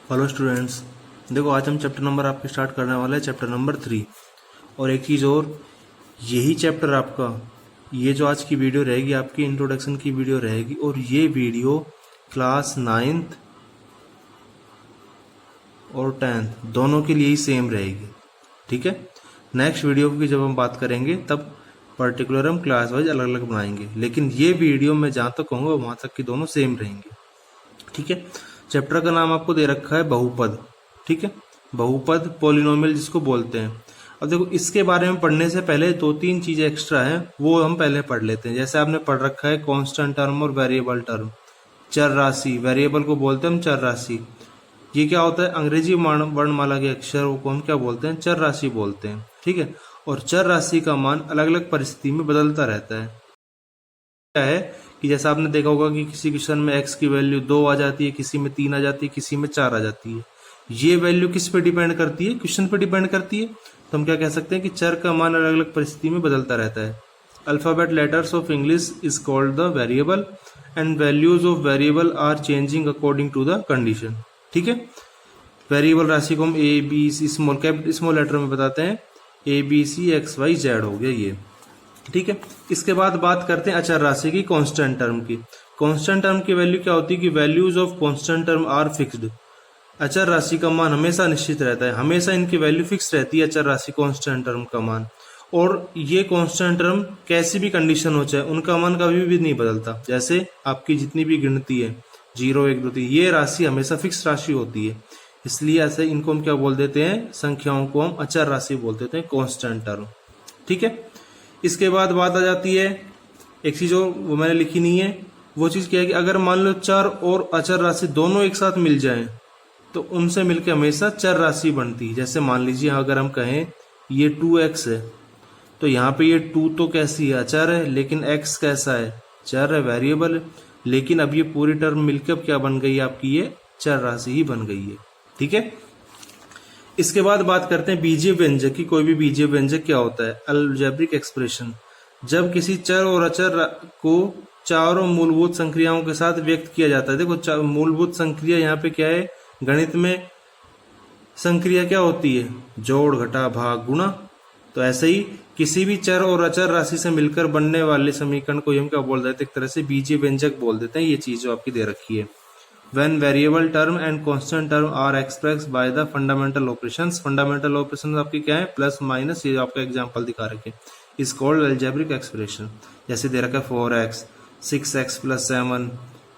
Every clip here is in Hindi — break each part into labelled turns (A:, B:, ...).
A: हेलो स्टूडेंट्स, देखो आज हम चैप्टर नंबर आपके स्टार्ट करने वाले हैं, चैप्टर नंबर 3। और एक चीज़ और, यही चैप्टर आपका, ये जो आज की वीडियो रहेगी आपकी इंट्रोडक्शन की वीडियो रहेगी, और ये वीडियो क्लास 9th और 10th दोनों के लिए ही सेम रहेगी। ठीक है, नेक्स्ट वीडियो की जब हम बात करेंगे तब पर्टिकुलर हम क्लास वाइज अलग अलग बनाएंगे, लेकिन ये वीडियो मैं जहाँ तक कहूँगा वहाँ तक की दोनों सेम रहेंगे। ठीक है, चैप्टर का नाम आपको दे रखा है बहुपद। ठीक है, बहुपद पॉलिनोमियल जिसको बोलते हैं। अब देखो, इसके बारे में पढ़ने से पहले दो तीन चीजें एक्स्ट्रा हैं, वो हम पहले पढ़ लेते हैं। जैसे आपने पढ़ रखा है कांस्टेंट टर्म और वेरिएबल टर्म, चर राशि। वेरिएबल को बोलते हैं हम चर राशि। ये क्या होता है, अंग्रेजी वर्णमाला के अक्षर को हम क्या बोलते हैं, चर राशि बोलते हैं। ठीक है, और चर राशि का मान अलग अलग परिस्थिति में बदलता रहता है। क्या है कि जैसा आपने देखा होगा कि किसी क्वेश्चन में x की वैल्यू 2 आ जाती है, किसी में 3 आ जाती है, किसी में 4 आ जाती है। ये वैल्यू किस पे डिपेंड करती है, क्वेश्चन पे डिपेंड करती है। तो हम क्या कह सकते हैं कि चर का मान अलग अलग परिस्थिति में बदलता रहता है। Alphabet letters of English is called the variable and values of variable are changing according to the condition. ठीक है, वेरिएबल राशि को हम A B C small letter में बताते हैं, ABCXYZ हो गया ये। ठीक है, इसके बाद बात करते हैं अचर राशि की, कांस्टेंट टर्म की। कांस्टेंट टर्म की वैल्यू क्या होती है कि values of constant term are fixed. अचर राशि का मान हमेशा निश्चित रहता है, हमेशा इनकी वैल्यू फिक्स रहती है, अचर राशि कांस्टेंट टर्म का मान। और ये कांस्टेंट टर्म कैसी भी कंडीशन हो चाहे उनका मान कभी भी नहीं बदलता। जैसे आपकी जितनी भी गिनती है 0 1 2 3, ये राशि हमेशा फिक्स राशि होती है, इसलिए ऐसे इनको हम क्या बोल देते हैं, संख्याओं को हम अचर राशि बोल देते हैं, कांस्टेंट टर्म। ठीक है, इसके बाद बात आ जाती है एक चीज और, वो मैंने लिखी नहीं है। वो चीज क्या है कि अगर मान लो चर और अचर राशि दोनों एक साथ मिल जाएं तो उनसे मिलकर हमेशा चर राशि बनती है। जैसे मान लीजिए अगर हम कहें ये 2x है, तो यहाँ पे ये 2 तो कैसी है, अचर है, लेकिन x कैसा है, चर है, वेरिएबल है। लेकिन अब ये पूरी टर्म मिलकर क्या बन गई है आपकी, ये चर राशि ही बन गई है। ठीक है, इसके बाद बात करते हैं बीजीय व्यंजक की। कोई भी बीजीय व्यंजक क्या होता है, अलजेब्रिक एक्सप्रेशन। जब किसी चर और अचर को चारों मूलभूत संक्रियाओं के साथ व्यक्त किया जाता है। देखो, मूलभूत संक्रिया यहाँ पे क्या है, गणित में संक्रिया क्या होती है, जोड़ घटा भाग गुणा। तो ऐसे ही किसी भी चर और अचर राशि से मिलकर बनने वाले समीकरण को हम क्या बोल देते हैं, एक तरह से बीजीय व्यंजक बोल देते हैं। ये चीज जो आपकी दे रखी है, when variable term and constant term are expressed by the fundamental operations। fundamental operations आपकी क्या है, प्लस माइनस, ये आपका एग्जांपल दिखा रखे, is called algebraic expression। जैसे दे रखा है 4x 6x + 7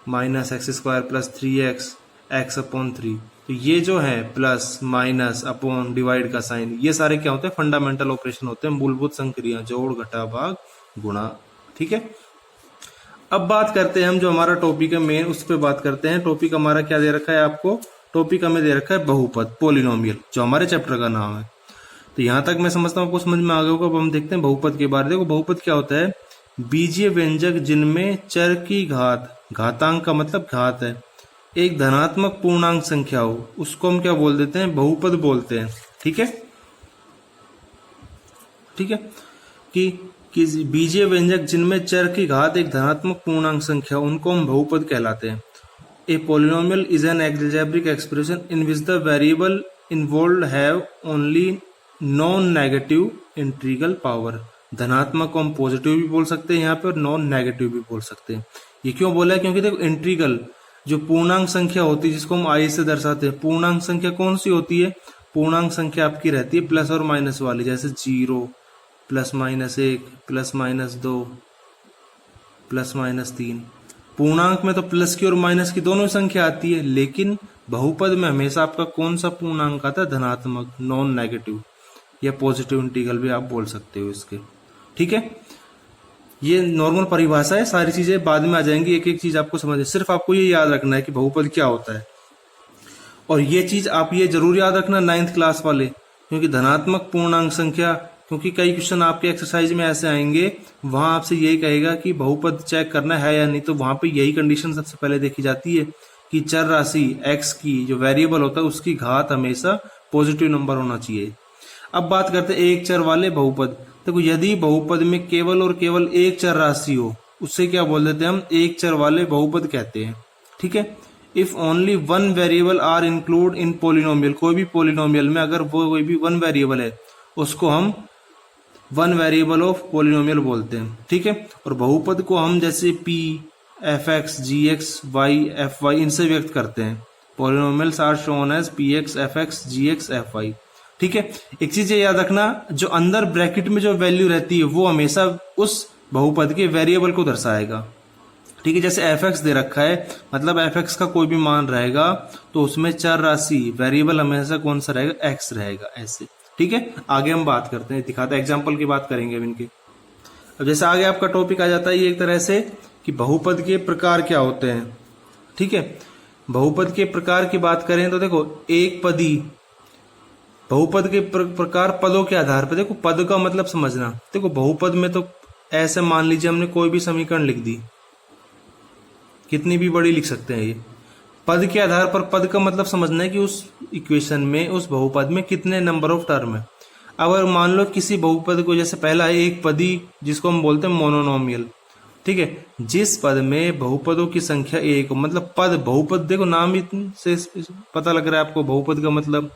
A: minus x square plus 3x x/3। तो ये जो है प्लस माइनस अपॉन डिवाइड का साइन, ये सारे क्या होते हैं, फंडामेंटल ऑपरेशन होते हैं, मूलभूत संक्रिया, जोड़ घटा भाग गुणा। ठीक है, अब बात करते हैं हम जो हमारा टॉपिक है मेन, उस पर बात करते हैं। टॉपिक हमारा क्या दे रखा है आपको, टॉपिक हमें दे रखा है बहुपद, पॉलिनोमियल, जो हमारे चैप्टर का नाम है। तो यहां तक मैं समझता हूं आपको समझ में आ गया होगा। अब हम देखते हैं बहुपद के बारे में। देखो, बहुपद क्या होता है, बीजीय व्यंजक जिनमें चर की घात, घातांक का मतलब घात है, एक धनात्मक पूर्णांक संख्या हो, उसको हम क्या बोल देते हैं, बहुपद बोलते हैं। ठीक है, ठीक है, कि बीजीय व्यंजक जिनमें चर की घात एक धनात्मक पूर्णांक संख्या, उनको हम बहुपद कहलाते हैं। A polynomial is an algebraic expression in which the variable involved have only non negative integral power. धनात्मक को हम पॉजिटिव भी बोल सकते हैं यहाँ पे, और नॉन नेगेटिव भी बोल सकते हैं। ये क्यों बोला है, क्योंकि देखो इंटीग्रल जो पूर्णांक संख्या होती है, जिसको हम आई से दर्शाते हैं, पूर्णांक संख्या कौन सी होती है, पूर्णांक संख्या आपकी रहती है प्लस और माइनस वाली, जैसे 0 +-1 +-2 +-3। पूर्णांक में तो प्लस की और माइनस की दोनों संख्या आती है, लेकिन बहुपद में हमेशा आपका कौन सा पूर्णांक आता है, धनात्मक, नॉन नेगेटिव, या पॉजिटिव इंटीग्रल भी आप बोल सकते हो इसके। ठीक है, ये नॉर्मल परिभाषा है, सारी चीजें बाद में आ जाएंगी, एक एक चीज आपको समझ, सिर्फ आपको ये याद रखना है कि बहुपद क्या होता है। और ये चीज आप ये जरूर याद रखना 9th क्लास वाले, क्योंकि धनात्मक पूर्णांक संख्या, क्योंकि कई क्वेश्चन आपके एक्सरसाइज में ऐसे आएंगे, वहां आपसे यही कहेगा कि बहुपद चेक करना है या नहीं, तो वहां पे यही कंडीशन सबसे पहले देखी जाती है कि चर राशि x की जो वेरिएबल होता है उसकी घात हमेशा पॉजिटिव नंबर होना चाहिए। अब बात करते हैं एक चर वाले बहुपद। देखो, यदि बहुपद में केवल और केवल एक चर राशि हो, उससे क्या बोल देते हैं हम, एक चर वाले बहुपद कहते हैं। ठीक है, if only one variable are include in polynomial, कोई भी पोलिनोमियल में अगर वो कोई भी वन वेरिएबल है उसको हम वन वेरिएबल ऑफ पोलिनोमियल बोलते हैं, ठीक है। और बहुपद को हम जैसे p, fx, gx, y, fy इनसे व्यक्त करते हैं। Polynomials are shown as px, fx, gx, fy, ठीक है। एक चीज ये याद रखना, जो अंदर ब्रैकेट में जो वैल्यू रहती है वो हमेशा उस बहुपद के वेरिएबल को दर्शाएगा, ठीक है। जैसे fx दे रखा है, मतलब fx का कोई भी मान रहेगा तो उसमें चर राशि वेरिएबल हमेशा कौन सा रहेगा, x रहेगा, ऐसे, ठीक है। आगे हम बात करते हैं, दिखाते हैं, एग्जाम्पल की बात करेंगे अब इनके। अब जैसे आगे आपका टॉपिक आ जाता है ये एक तरह से कि बहुपद के प्रकार क्या होते हैं, ठीक है। बहुपद के प्रकार की बात करें तो देखो, एक पदी बहुपद के प्रकार पदों के आधार पर, देखो पद का मतलब समझना। देखो बहुपद में तो ऐसे मान लीजिए हमने कोई भी समीकरण लिख दी, कितनी भी बड़ी लिख सकते हैं ये, पद के आधार पर पद का मतलब समझना है कि उस इक्वेशन में, उस बहुपद में कितने नंबर ऑफ टर्म है। अगर मान लो किसी बहुपद को, जैसे पहला है एक पदी जिसको हम बोलते हैं मोनोनोमियल, ठीक है। जिस पद में बहुपदों की संख्या एक हो, मतलब पद बहुपद, देखो नाम ही से पता लग रहा है आपको, बहुपद का मतलब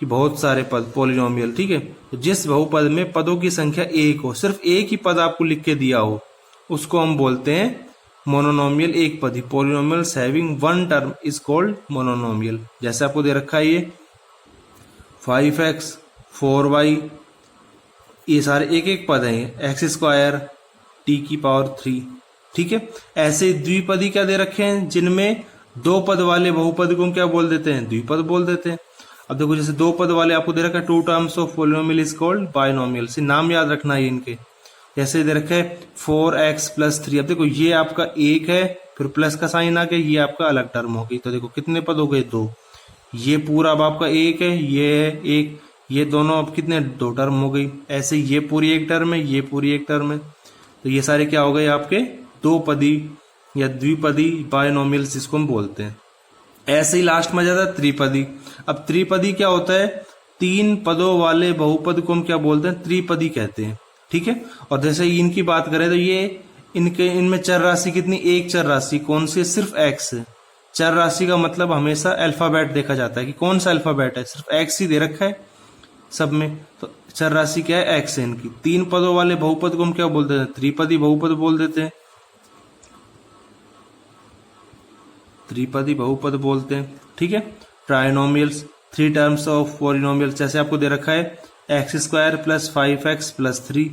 A: कि बहुत सारे पद, पॉलिनोमियल, ठीक है। तो जिस बहुपद में पदों की संख्या एक हो, सिर्फ एक ही पद आपको लिख के दिया हो, उसको हम बोलते हैं मोनोनोमियल, एक पदी। Polynomials having one term is called monomial. जैसे आपको दे रखा है ये 5x 4y, ये सारे एक एक पद हैं, x स्क्वायर t की पावर 3, ठीक है। ऐसे द्विपदी क्या दे रखे हैं, जिनमें दो पद वाले बहुपद को क्या बोल देते हैं, द्विपद बोल देते हैं। अब देखो जैसे दो पद वाले आपको दे रखा है, two terms of polynomial is called binomial. से नाम याद रखना है इनके। जैसे दे रखा है 4x + 3, अब देखो ये आपका एक है, फिर प्लस का साइन आ गया, ये आपका अलग टर्म हो गई। तो देखो कितने पद हो गए, दो। ये पूरा अब आपका एक है, ये है एक, ये दोनों अब कितने, दो टर्म हो गई। ऐसे ये पूरी एक टर्म है, ये पूरी एक टर्म है। तो ये सारे क्या हो गए आपके, दो पदी या द्विपदी बाइनोमियल्स जिसको हम बोलते हैं। ऐसे ही लास्ट में जाता है त्रिपदी। अब त्रिपदी क्या होता है, तीन पदों वाले बहुपद को हम क्या बोलते हैं, त्रिपदी कहते हैं, ठीक है। और जैसे इनकी बात करें तो ये इनमें चर राशि कितनी, एक चर राशि, कौन सी, सिर्फ एक्स है। चर राशि का मतलब हमेशा अल्फाबेट देखा जाता है कि कौन सा अल्फाबेट है, सिर्फ एक्स ही दे रखा है सब में, तो चर राशि क्या है, एक्स है इनकी। तीन पदों वाले बहुपद को हम क्या बोलते हैं, त्रिपदी बहुपद बोल देते हैं, त्रिपदी बहुपद बोलते हैं, ठीक है। Trinomials, three terms of polynomial, जैसे आपको दे रखा है x² + 5x + 3।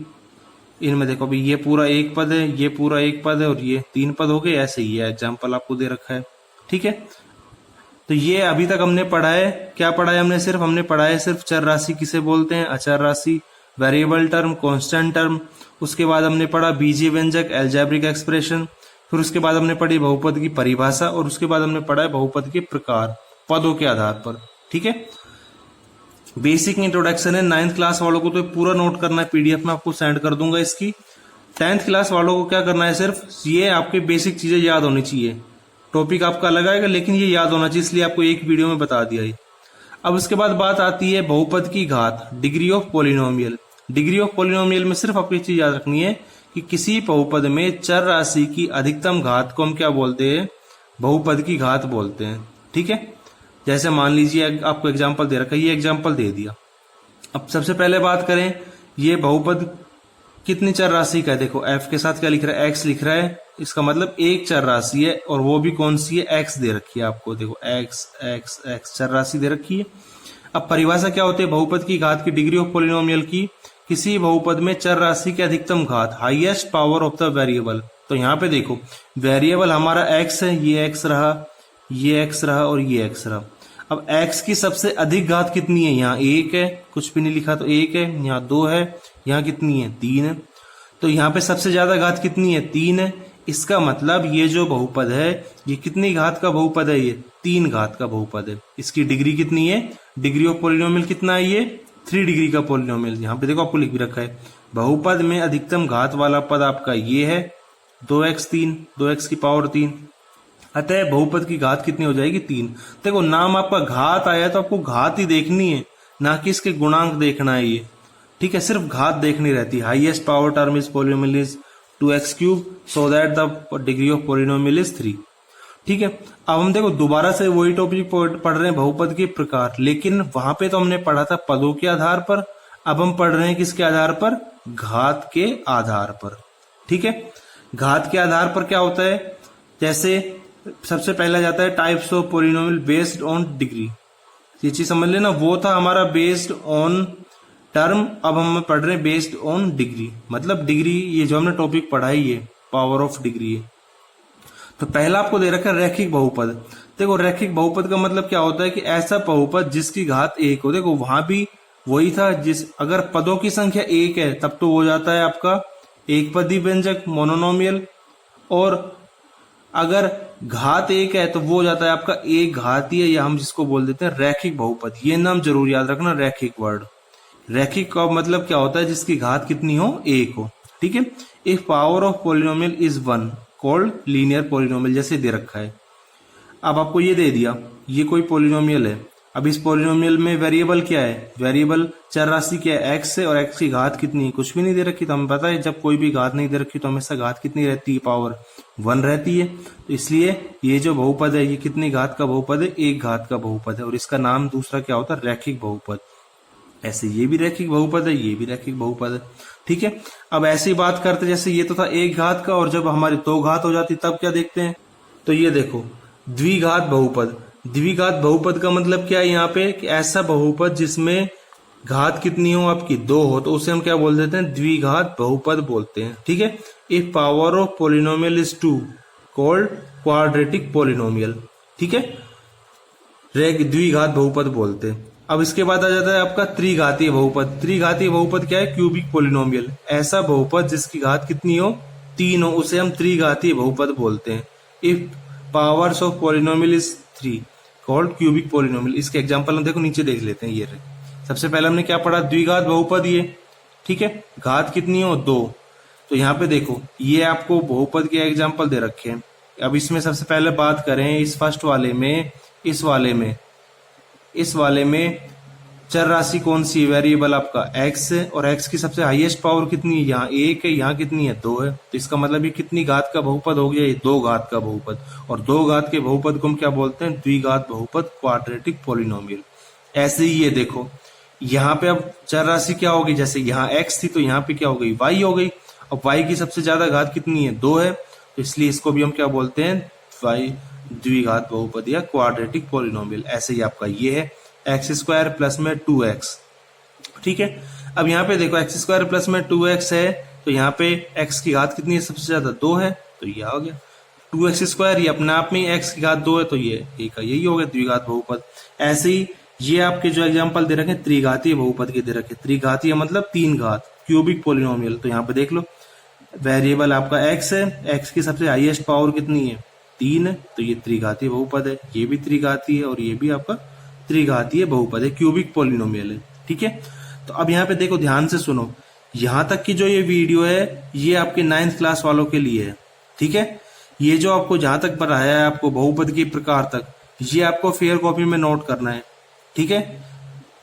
A: इनमें देखो अभी ये पूरा एक पद है, ये पूरा एक पद है, और ये तीन पद हो गए। ऐसे ही है, एग्जाम्पल आपको दे रखा है, ठीक है। तो ये अभी तक हमने पढ़ा है, क्या पढ़ा है हमने, हमने पढ़ा है सिर्फ चर राशि किसे बोलते हैं, अचर राशि, वेरिएबल टर्म, कांस्टेंट टर्म। उसके बाद हमने पढ़ा बीजीय व्यंजक, अलजेब्रिक एक्सप्रेशन। फिर उसके बाद हमने पढ़ी बहुपद की परिभाषा, और उसके बाद हमने पढ़ा है बहुपद के प्रकार पदों के आधार पर, ठीक है। बेसिक इंट्रोडक्शन है। 9th क्लास वालों को तो पूरा नोट करना है, पीडीएफ में आपको सेंड कर दूंगा इसकी। 10th क्लास वालों को क्या करना है, सिर्फ ये आपके बेसिक चीजें याद होनी चाहिए। टॉपिक आपका अलग आएगा लेकिन ये याद होना चाहिए, इसलिए आपको एक वीडियो में बता दिया है। अब उसके बाद बात आती है बहुपद की घात, degree of polynomial. Degree of polynomial में सिर्फ आपको एक चीज याद रखनी है कि किसी बहुपद में चर राशि की अधिकतम घात को हम क्या बोलते हैं, बहुपद की घात बोलते हैं, ठीक है। जैसे मान लीजिए आपको एग्जाम्पल दे रखा है, ये एग्जाम्पल दे दिया। अब सबसे पहले बात करें, ये बहुपद कितनी चर राशि का है। देखो f के साथ क्या लिख रहा है, x लिख रहा है, इसका मतलब एक चर राशि है, और वो भी कौन सी है, x दे रखी है आपको। देखो x x x चर राशि दे रखी है। अब परिभाषा क्या होती है बहुपद की घात की, डिग्री ऑफ पॉलिनोमियल की, किसी बहुपद में चर राशि की अधिकतम घात, highest power of the variable. तो यहाँ पे देखो वेरिएबल हमारा x है, ये x रहा, ये x रहा, और ये x रहा। अब x की सबसे अधिक घात कितनी है, यहाँ एक है, कुछ भी नहीं लिखा तो एक है, यहाँ दो है, यहाँ कितनी है, तीन है। तो यहाँ पे सबसे ज्यादा घात कितनी है, तीन है। इसका मतलब ये जो बहुपद है ये कितनी घात का बहुपद है, ये 3 घात का बहुपद है। इसकी डिग्री कितनी है, डिग्री ऑफ पॉलिनोमियल कितना है, ये 3 डिग्री का पॉलिनोमियल। यहाँ पे देखो आपको लिख भी रखा है, बहुपद में अधिकतम घात वाला पद आपका ये है 2x3, 2x की पावर 3। अतः बहुपद की घात कितनी हो जाएगी, 3। देखो नाम आपका घात आया तो आपको घात ही देखनी है, ना कि इसके गुणांक देखना है ये, ठीक है। सिर्फ घात देखनी रहती है। Highest power term is polynomial is 2x³ so that the degree of polynomial is 3। ठीक है। अब हम देखो दोबारा से वही टॉपिक पढ़ रहे हैं बहुपद के प्रकार, लेकिन वहां पे तो हमने पढ़ा था पदों के आधार पर, अब हम पढ़ रहे हैं किसके आधार पर, घात के आधार पर। ठीक है, घात के आधार पर क्या होता है, जैसे सबसे पहला जाता है types of polynomial based on degree. ये चीज समझ लेना, वो था हमारा बेस्ड ऑन टर्म, अब हम पढ़ रहे हैं बेस्ड ऑन डिग्री, मतलब डिग्री, ये जो हमने टॉपिक पढ़ा है ये पावर ऑफ डिग्री है। तो पहला आपको दे रखा है रैखिक बहुपद। देखो रैखिक बहुपद का मतलब क्या होता है कि ऐसा बहुपद जिसकी घात एक हो। देखो वहां भी वही था, जिस अगर पदों की संख्या एक है तब तो हो जाता है आपका एक पदी व्यंजक मोनोनोमियल, और अगर घात एक है तो वो हो जाता है आपका एक घातीय, या हम जिसको बोल देते हैं रैखिक बहुपद। ये नाम जरूर याद रखना, रैखिक वर्ड। रैखिक का मतलब क्या होता है, जिसकी घात कितनी हो, एक हो। ठीक है, if power of polynomial is 1 called linear polynomial, जैसे दे रखा है। अब आपको ये दे दिया, ये कोई पोलिनोमियल है। अब इस पोलिनोमियल में वेरिएबल क्या है, वेरिएबल चर राशि क्या है, एक्स है, और एक्स की घात कितनी है, कुछ भी नहीं दे रखी। तो हमें पता है जब कोई भी घात नहीं दे रखी तो हमेशा घात कितनी रहती है, पावर 1 रहती है। तो इसलिए ये जो बहुपद है ये कितनी घात का बहुपद है, एक घात का बहुपद है, और इसका नाम दूसरा क्या होता है, रैखिक बहुपद। ऐसे ये भी रैखिक बहुपद है, ये भी रैखिक बहुपद है। ठीक है, अब ऐसी बात करते जैसे ये तो था एक घात का, और जब हमारी दो घात हो जाती तब क्या देखते हैं, तो ये देखो द्विघात बहुपद। द्विघात बहुपद का मतलब क्या है यहाँ पे, कि ऐसा बहुपद जिसमें घात कितनी हो आपकी, 2 हो, तो उसे हम क्या बोल देते हैं, द्विघात बहुपद बोलते हैं। ठीक है, if power of polynomial is 2 called quadratic polynomial. ठीक है, द्विघात बहुपद बोलते हैं। अब इसके बाद आ जाता है आपका त्रिघातीय बहुपद। त्रिघातीय बहुपद क्या है, क्यूबिक पोलिनोमियल। ऐसा बहुपद जिसकी घात कितनी हो, 3 हो, उसे हम त्रिघातीय बहुपद बोलते हैं। If powers of polynomial is 3 called cubic polynomial. इसके एग्जांपल हम देखो नीचे देख लेते हैं। ये सबसे पहले हमने क्या पढ़ा, द्विघात बहुपद ये। ठीक है, घात कितनी हो, 2। तो यहाँ पे देखो ये आपको बहुपद के एग्जाम्पल दे रखे हैं। अब इसमें सबसे पहले बात करें इस फर्स्ट वाले में, इस वाले में चर राशि कौन सी है, वेरिएबल आपका x है, और x की सबसे हाईएस्ट पावर कितनी है, यहाँ 1 है, यहाँ कितनी है, 2 है। तो इसका मतलब ये कितनी घात का बहुपद हो गया, ये 2 घात का बहुपद। और 2 घात के बहुपद को हम क्या बोलते हैं, द्विघात बहुपद, क्वाड्रेटिक पोलिनोमियल। ऐसे ही ये देखो यहाँ पे अब चर राशि क्या होगी, जैसे यहाँ x थी तो यहाँ पे क्या हो गई, y हो गई। अब y की सबसे ज्यादा घात कितनी है, 2 है, तो इसलिए इसको भी हम क्या बोलते हैं, y द्विघात बहुपद या क्वाड्रेटिक पोलिनोमियल। ऐसे ही आपका ये है एक्स स्क्वायर प्लस में 2x। ठीक है, अब यहाँ पे देखो एक्स स्क्वायर प्लस में 2x है, तो यहाँ पे x की घात कितनी है, सबसे ज्यादा 2 है, तो ये आ गया 2x स्क्वायर। ये अपने आप में x की घात 2 है, तो ये एक यही हो गया द्विघात बहुपद। ऐसे ही ये आपके जो एग्जाम्पल दे रखे त्रिघातीय बहुपद के दे रखे, त्रिघातीय मतलब 3 घात, क्यूबिक पोलिनोमियल। तो यहाँ पे देख लो वेरिएबल आपका x है, x की सबसे हाईएस्ट पावर कितनी है, 3 है, तो ये त्रिघातीय बहुपद है। ये भी त्रिघातीय है और ये भी आपका त्रिघातीय बहुपद है, क्यूबिक पोलिनोमियल है। ठीक है, तो अब यहाँ पे देखो ध्यान से सुनो, यहाँ तक की जो ये वीडियो है ये आपके 9th क्लास वालों के लिए है। ठीक है, ये जो आपको जहां तक पढ़ाया है आपको बहुपद के प्रकार तक, ये आपको फेयर कॉपी में नोट करना है। ठीक है,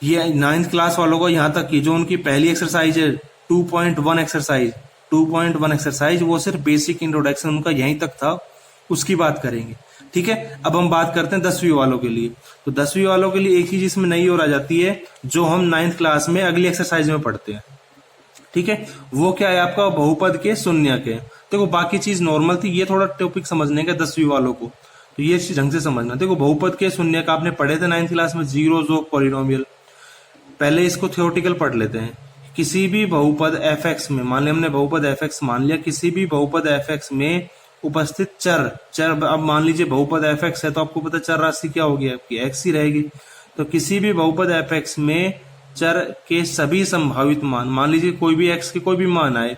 A: ये 9th क्लास वालों को यहाँ तक की जो उनकी पहली एक्सरसाइज है 2.1 एक्सरसाइज, वो सिर्फ बेसिक इंट्रोडक्शन उनका यहीं तक था, उसकी बात करेंगे। ठीक है, अब हम बात करते हैं 10वीं वालों के लिए। तो 10वीं वालों के लिए एक ही चीज में नई और आ जाती है, जो हम 9th क्लास में अगली एक्सरसाइज में पढ़ते हैं। ठीक है, वो क्या है आपका, बहुपद के शून्यक है। देखो बाकी चीज नॉर्मल थी, ये थोड़ा टॉपिक समझने का 10वीं वालों को, तो ये चीज ढंग से समझना। देखो बहुपद के शून्यक आपने पढ़े थे 9th क्लास में, जीरोज ऑफ पॉलिनोमियल। पहले इसको थ्योरेटिकल पढ़ लेते हैं। किसी भी बहुपद fx में, मान लिया हमने बहुपद fx मान लिया, किसी भी बहुपद fx में उपस्थित चर, अब मान लीजिए बहुपद fx है तो आपको पता चर राशि क्या होगी आपकी, x ही रहेगी। तो किसी भी बहुपद fx में चर के सभी संभावित मान, मान लीजिए कोई भी x के कोई भी मान आए,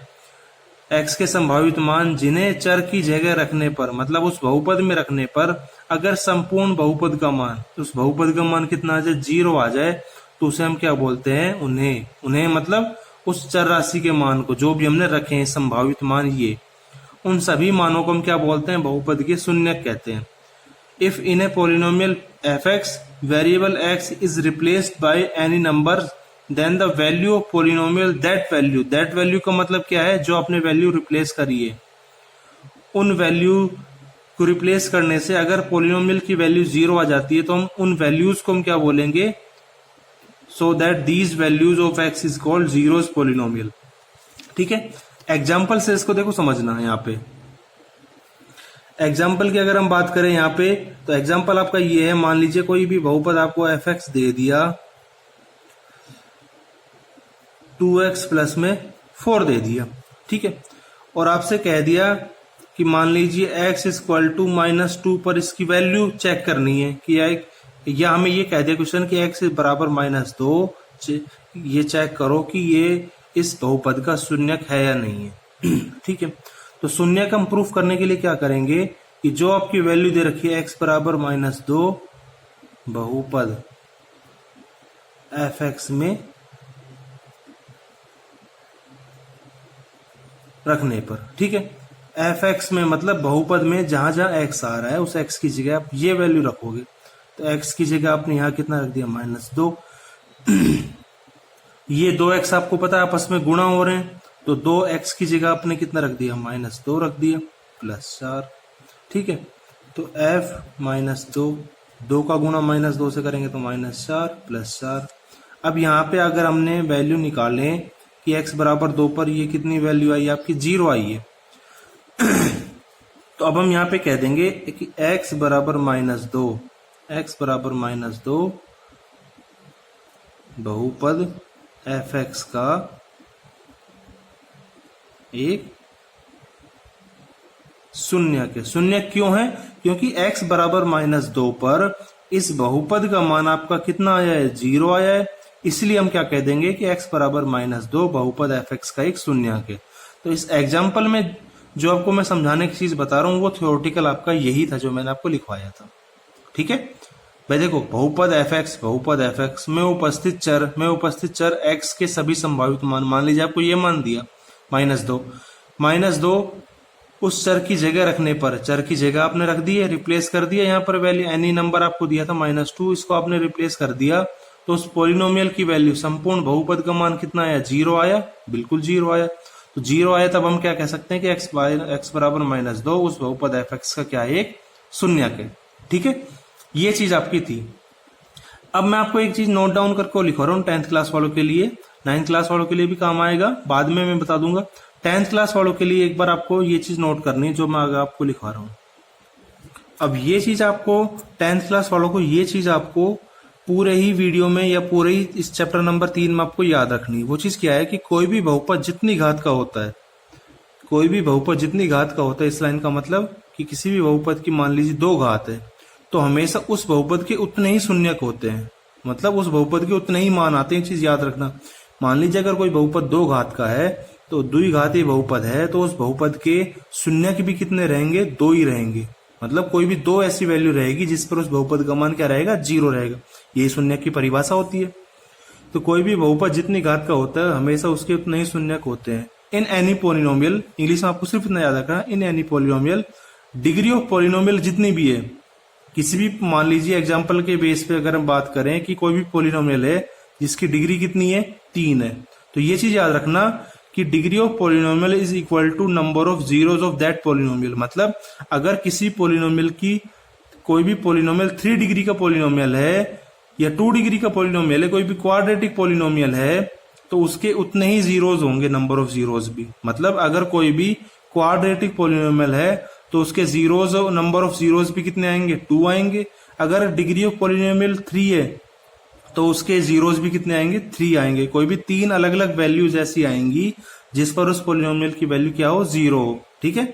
A: x के संभावित मान जिन्हें चर की जगह रखने पर, मतलब उस बहुपद में रखने पर अगर संपूर्ण बहुपद का मान, उस बहुपद का मान कितना आ जाए, 0 आ जाए, तो उसे हम क्या बोलते हैं, उन्हें मतलब उस चर राशि के मान को जो भी हमने रखे हैं संभावित मान, ये उन सभी मानों को हम क्या बोलते हैं, बहुपद के शून्यक कहते हैं। If in a polynomial fx variable x is replaced by any number then the value of polynomial that value का मतलब क्या है, जो आपने वैल्यू रिप्लेस करी है उन वैल्यू को रिप्लेस करने से अगर पोलिनोमियल की वैल्यू 0 आ जाती है तो हम उन वैल्यूज को हम क्या बोलेंगे, so that these values of x is called zeros polynomial. ठीक है, एग्जाम्पल से इसको देखो समझना है। यहाँ पे एग्जाम्पल की अगर हम बात करें यहाँ पे, तो एग्जाम्पल आपका ये है, मान लीजिए कोई भी बहुपद आपको एफ एक्स दे दिया, 2x प्लस में 4 दे दिया। ठीक है, और आपसे कह दिया कि मान लीजिए x इक्वल टू -2 पर इसकी वैल्यू चेक करनी है कि या हमें ये कह दिया क्वेश्चन कि x बराबर -2, ये चेक करो कि ये इस बहुपद का शून्यक है या नहीं है। ठीक है, तो शून्यक हम प्रूफ करने के लिए क्या करेंगे कि जो आपकी वैल्यू दे रखी है x बराबर -2 बहुपद f(x) में रखने पर, ठीक है, f(x) में मतलब बहुपद में जहां जहां x आ रहा है उस x की जगह आप ये वैल्यू रखोगे। तो x की जगह आपने यहां कितना रख दिया, -2। ये 2x आपको पता है आपस में गुणा हो रहे हैं, तो 2x की जगह आपने कितना रख दिया, -2 रख दिया, +4। ठीक है, तो f -2, 2 का गुणा -2 से करेंगे तो -4 +4। अब यहाँ पे अगर हमने वैल्यू निकालें कि x बराबर 2 पर ये कितनी वैल्यू आई, आपकी 0 आई है। तो अब हम यहाँ पे कह देंगे कि x बराबर -2, x बराबर -2 बहुपद f(x) का एक शून्यक है। शून्यक क्यों है? क्योंकि x बराबर -2 पर इस बहुपद का मान आपका कितना आया है, 0 आया है। इसलिए हम क्या कह देंगे कि x बराबर -2 बहुपद f(x) का एक शून्यक है। तो इस एग्जाम्पल में जो आपको मैं समझाने की चीज बता रहा हूं वो थ्योरेटिकल आपका यही था जो मैंने आपको लिखवाया था। ठीक है भाई, देखो बहुपद f(x) में उपस्थित चर x के सभी संभावित मान लीजिए आपको ये मान दिया -2 उस चर की जगह रखने पर, चर की जगह आपने रख दी है, रिप्लेस कर दिया। यहाँ पर वैल्यू एनी नंबर आपको दिया था -2, इसको आपने रिप्लेस कर दिया, तो उस पोलिनोमियल की वैल्यू संपूर्ण बहुपद का मान कितना आया, 0 आया, बिल्कुल 0 आया। तो 0 आया तब हम क्या कह सकते हैं कि x बराबर -2 उस बहुपद f(x) का क्या है, एक शून्यक है। ठीक है, ये चीज आपकी थी। अब मैं आपको एक चीज नोट डाउन करके लिखा रहा हूँ 10th क्लास वालों के लिए, 9th क्लास वालों के लिए भी काम आएगा, बाद में मैं बता दूंगा। 10th क्लास वालों के लिए एक बार आपको ये चीज नोट करनी है जो मैं आगे आपको लिखवा रहा हूँ। अब ये चीज आपको 10th क्लास वालों को ये चीज आपको पूरे ही वीडियो में या पूरे ही इस चैप्टर नंबर 3 में आपको याद रखनी है। वो चीज क्या है कि कोई भी बहुपद जितनी घात का होता है, कोई भी बहुपद जितनी घात का होता है, इस लाइन का मतलब कि किसी भी बहुपद की मान लीजिए 2 घात है, तो हमेशा उस बहुपद के उतने ही शून्यक होते हैं, मतलब उस बहुपद के उतने ही मान आते हैं। चीज याद रखना, मान लीजिए अगर कोई बहुपद 2 घात का है तो द्विघाती बहुपद है, तो उस बहुपद के शून्यक भी कितने रहेंगे, 2 ही रहेंगे। मतलब कोई भी 2 ऐसी वैल्यू रहेगी जिस पर उस बहुपद का मान क्या रहेगा, 0 रहेगा। यही शून्यक की परिभाषा होती है। तो कोई भी बहुपद जितनी घात का होता है हमेशा उसके उतने ही शून्यक होते हैं। इन एनी पोलिनोमियल, इंग्लिश में आपको सिर्फ इतना याद रखना, in any polynomial, degree of polynomial जितनी भी है, किसी भी मान लीजिए एग्जाम्पल के बेस पे अगर हम बात करें कि कोई भी पोलिनोमियल है जिसकी डिग्री कितनी है, 3 है, तो ये चीज याद रखना कि degree of polynomial is equal to number of zeros of that polynomial. मतलब अगर किसी पोलिनोमियल की, कोई भी पोलिनोमियल 3 डिग्री का पोलिनोमियल है या 2 डिग्री का पोलिनोमियल है, कोई भी क्वाड्रेटिक पोलिनोमियल है, तो उसके उतने ही जीरोस होंगे, नंबर ऑफ जीरोस भी। मतलब अगर कोई भी क्वाड्रेटिक पोलिनोमियल है तो उसके जीरोस, नंबर ऑफ जीरोस भी कितने आएंगे, 2 आएंगे। अगर डिग्री ऑफ पोलिनोमियल 3 है तो उसके जीरोस भी कितने आएंगे, 3 आएंगे। कोई भी 3 अलग अलग वैल्यूज ऐसी आएंगी जिस पर उस पोलिनोमियल की वैल्यू क्या हो, 0 हो। ठीक है,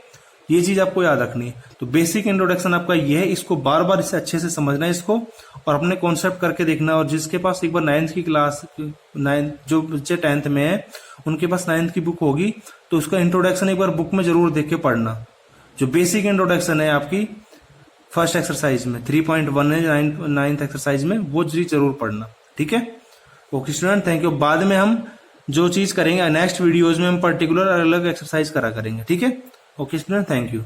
A: ये चीज आपको याद रखनी है। तो बेसिक इंट्रोडक्शन आपका ये है, इसको बार बार इसे अच्छे से समझना है इसको, और अपने कॉन्सेप्ट करके देखना। और जिसके पास एक बार 9th की क्लास, 9 जो बच्चे 10th में है उनके पास 9th की बुक होगी, तो उसका इंट्रोडक्शन एक बार बुक में जरूर देख के पढ़ना। जो बेसिक इंट्रोडक्शन है आपकी फर्स्ट एक्सरसाइज में 3.1 है 9th एक्सरसाइज में, वो चीज जरूर पढ़ना। ठीक है, ओके स्टूडेंट, थैंक यू। बाद में हम जो चीज करेंगे नेक्स्ट वीडियोज में हम पर्टिकुलर अलग एक्सरसाइज करा करेंगे। ठीक है, ओके स्टूडेंट, थैंक यू।